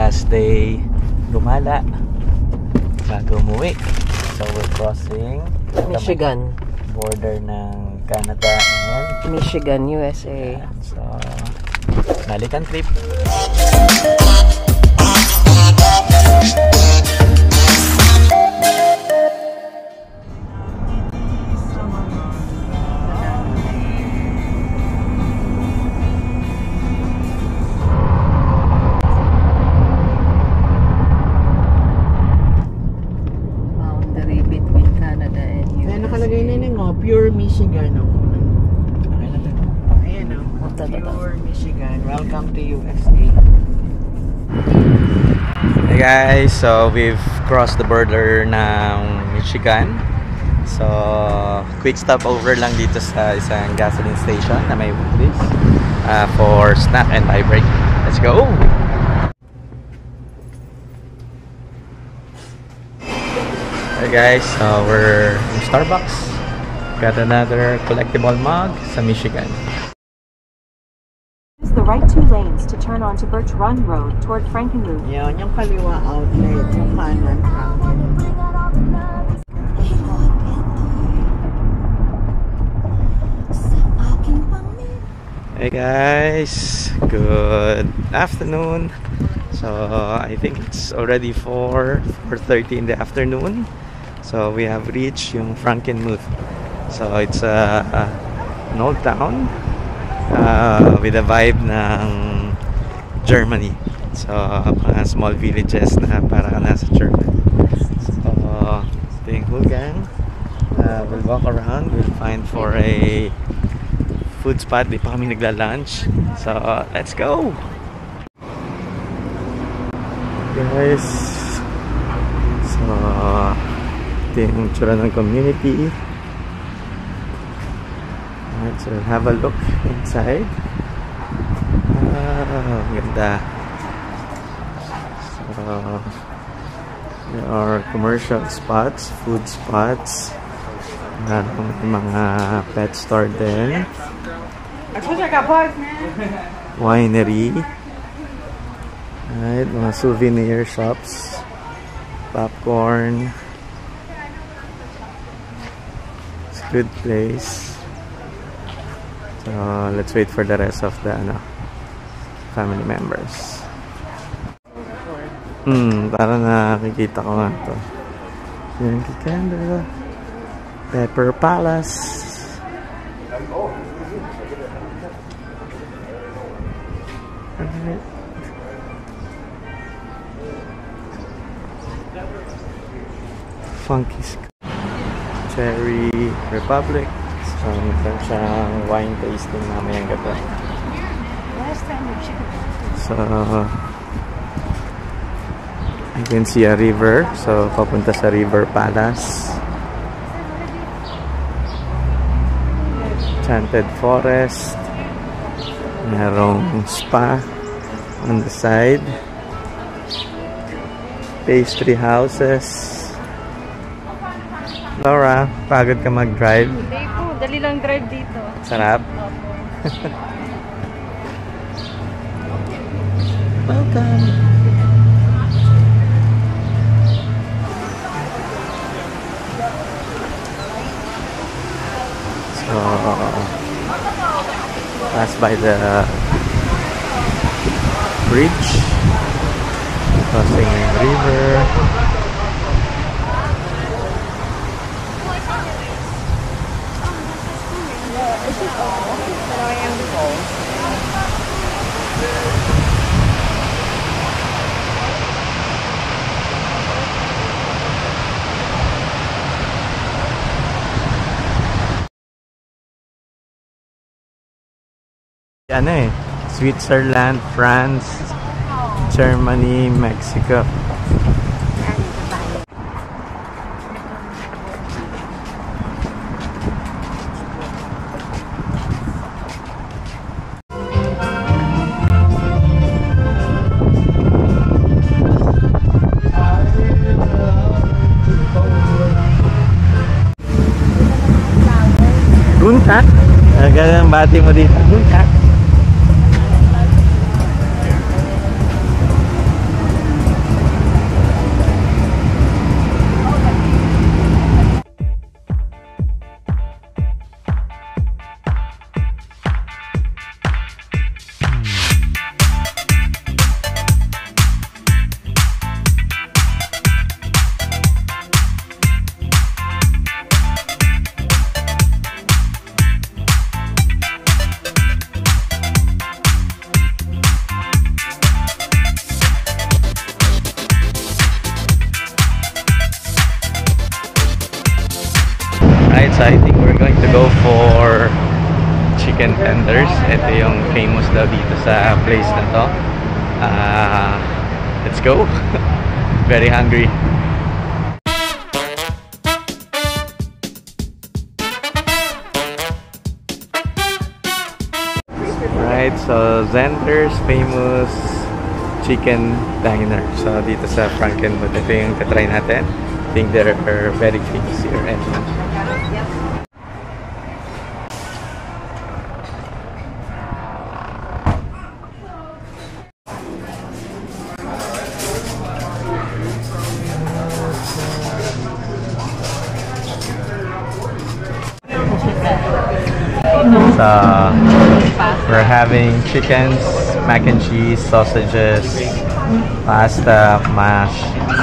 last day gumala bago umuwi. So we're crossing Michigan. Border ng Canada and Michigan, USA. so balikan trip. Pure Michigan. Okay na tayo. Ayan o. Pure Michigan. Welcome to USA. Hey guys, so we've crossed the border ng Michigan. So quick stopover lang dito sa isang gasoline station na may this for snack and buy break. Let's go! Hey guys, so we're in Starbucks. Got another collectible mug sa Michigan. Use the right 2 lanes to turn onto Birch Run Road toward Frankenmuth. Yan, yung kaliwa outlet, yung kanan Frankenmuth. Hey guys, good afternoon. So I think it's already 4:30 in the afternoon. So we have reached yung Frankenmuth. So it's an old town with a vibe ng Germany. So mga small villages na para ka nasa Germany. So ito yung Hugang. We'll walk around. We'll find for a food spot. Di pa kami nagla-lunch. So let's go! Guys, so ito yung tsura ng community. Alright, so have a look inside. Ganda. So there are commercial spots, food spots, mga pet store din, winery, alright, mga souvenir shops, popcorn. It's a good place. So let's wait for the rest of the family members. Para nakikita ko nga ito. Yankee Candle, Pepper Palace. Alright. Funky Cherry Republic. So, meron siyang wine tasting namin yung gabi. So, you can see a river. So, papunta sa River Palace. Enchanted Forest. Merong spa on the side. Pastry houses. Laura, pagod ka mag-drive? Hindi po, dali lang drive dito. Sarap? Welcome! So, pass by the bridge, crossing the river. Ano eh, Switzerland, France, Germany, Mexico. Gunta? Ganun ang bati mo dito. Gunta? So I think we're going to go for chicken tenders. Ito yung famous daw dito sa place na to. Let's go. Very hungry. Right, so Zender's famous chicken diner. So dito sa Frankenmuth, ito yung tatry natin. I think they're very famous here. So we're having chickens, mac and cheese, sausages, pasta, mash,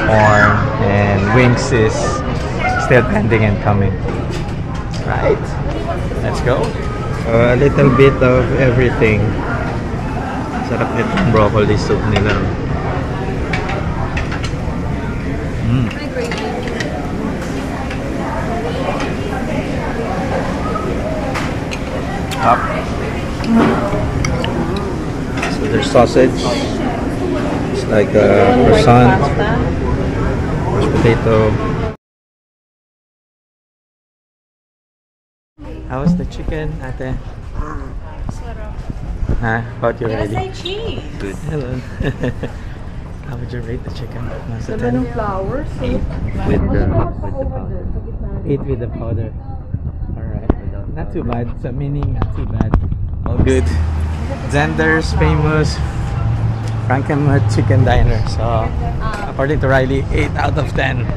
corn, and wings is still pending and coming. Right, let's go. A little bit of everything. Sarap nitong broccoli soup nila. Up. So there's sausage. It's like a croissant, mashed potato. How was the chicken, ate? Huh? About you already? Good. Hello. How would you rate the chicken? 7 flowers. 8 with the powder. 8 with the powder. Alright. Not too bad. So meaning not too bad. All good. Zender's famous Frankenmuth chicken diner. So according to Riley, 8 out of 10.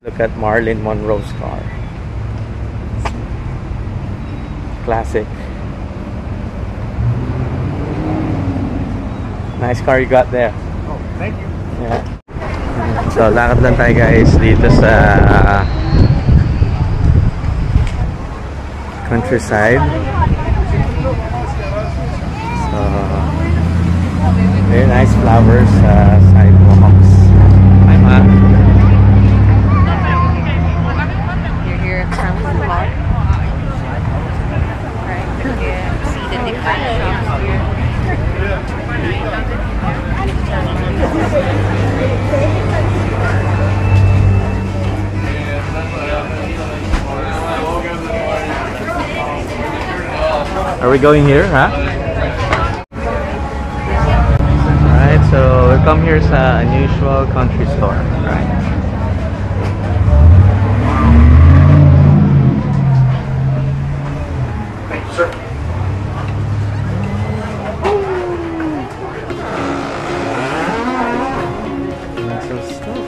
Look at Marilyn Monroe's car. Classic. Nice car you got there. Oh, thank you. Yeah. So lakad lang tayo guys dito sa countryside. So very nice flowers, sidewalks. Hi ma. You're here at Frankenmuth Park. Right, you can see the different shops here. Are we going here, huh? Alright, so we come here sa unusual country store, right? Sir. Some stuff.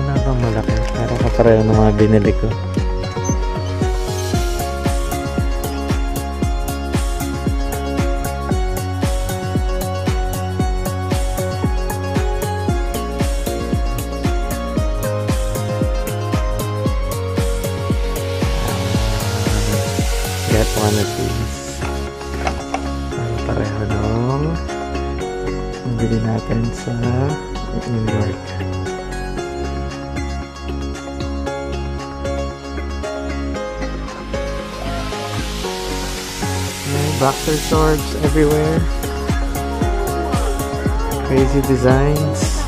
Wala kang malaki. Para kapareho ng mga binili ko. Get one of these. Pareho nung nabili natin sa New York. Boxer shorts everywhere. Crazy designs.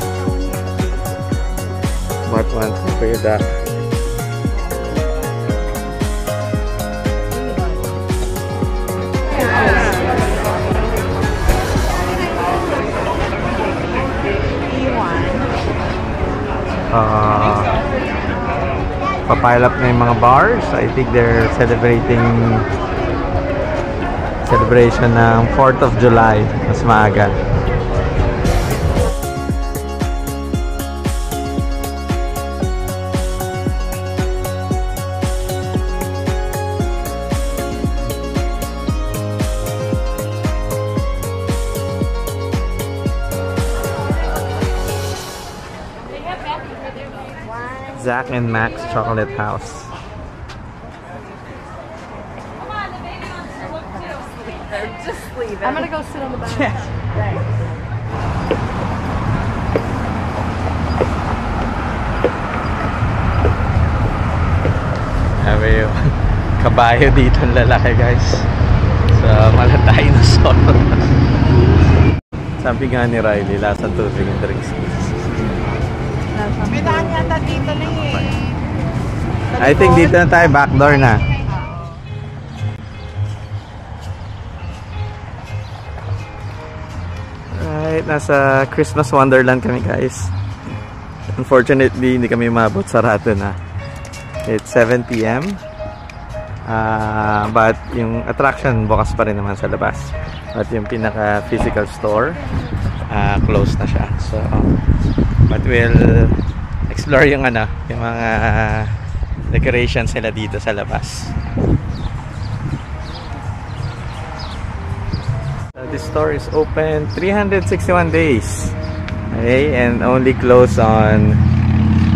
What one for you, Doc? Papile up na yung mga bars. I think they're celebration ng 4th of July. Mas maaga. Zach and Max Chocolate House. Just leave it. I'm gonna go sit on the back. Sabi yung kabayo dito ang lalaki, guys. So, mga dinosaur. Sabi nga ni Riley, lasang tubig yung drinks. May daan yata dito na eh. I think dito na tayo, backdoor na. Right, nasa Christmas Wonderland kami, guys. Unfortunately, hindi kami mabot, sarado na. It's 7 PM. But yung attraction bukas pa rin naman sa labas. At yung pinaka physical store closed na siya. So, but we'll explore yung ano, yung mga decorations nila dito sa labas. So this store is open 361 days. Okay, and only closed on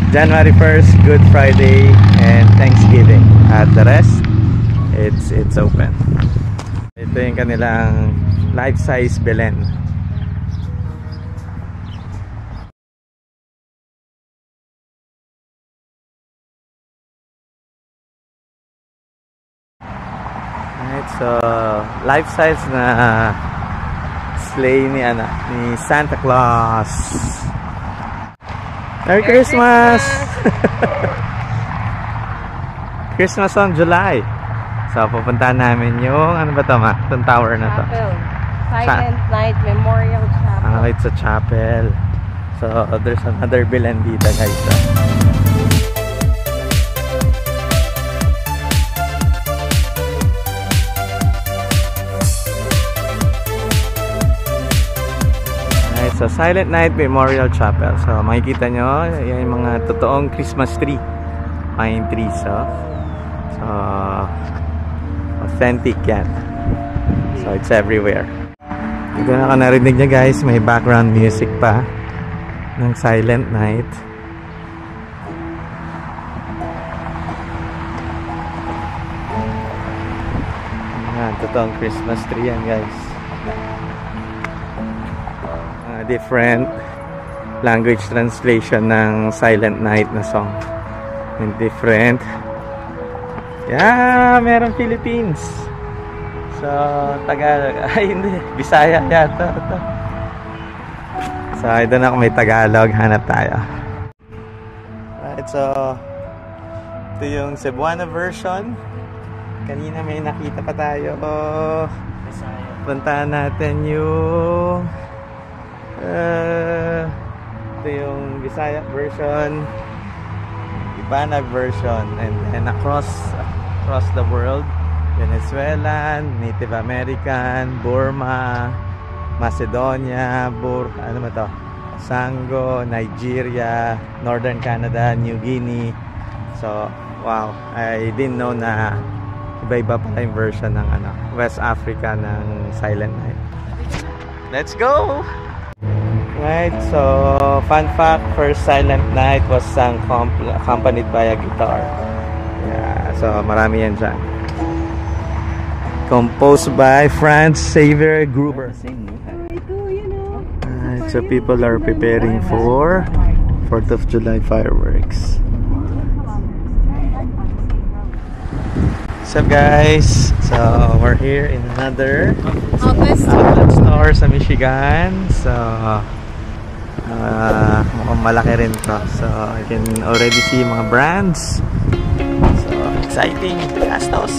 January 1st, Good Friday, and Thanksgiving. At the rest, it's open. Ito yung kanilang life-size Belen. Alright, so life-size na sleigh ni Santa Claus. Merry Christmas! Christmas on July. So, pupuntahan namin yung, ano ba ito, itong tower na to? Silent Night Memorial Chapel. It's a chapel. So, there's another Belen dito, guys. Alright, so Silent Night Memorial Chapel. So, makikita nyo, yan yung mga totoong Christmas tree. Pine trees, so authentic yan. So, it's everywhere. Ito na ka narinig niya, guys, may background music pa ng Silent Night. Ayan, totoong Christmas tree yan, guys. Different language translation ng Silent Night na song. And different. Yeah, meron Philippines. So, Tagalog. Ay, hindi. Bisaya yata. So, I don't know kung may Tagalog. Hanap tayo. Right, so, ito yung Cebuana version. Kanina may nakita pa tayo. Puntahan natin yung ito yung Bisaya version, Ibanag version, and then across the world, Venezuelan, Native American, Burma, Macedonia, ano ba to? Sango, Nigeria, Northern Canada, New Guinea. So, wow, I didn't know na iba-iba pala yung version ng West Africa ng Silent Night. Let's go! Right, so fun fact, first Silent Night was sung accompanied by a guitar. Yeah, so marami yan dyan. Composed by Franz Xavier Gruber. Alright, so people are preparing for 4th of July fireworks. What's up, guys? So we're here in another outlet store sa Michigan. So Mukhang malaki rin to. So, I can already see mga brands. So, exciting. Castos.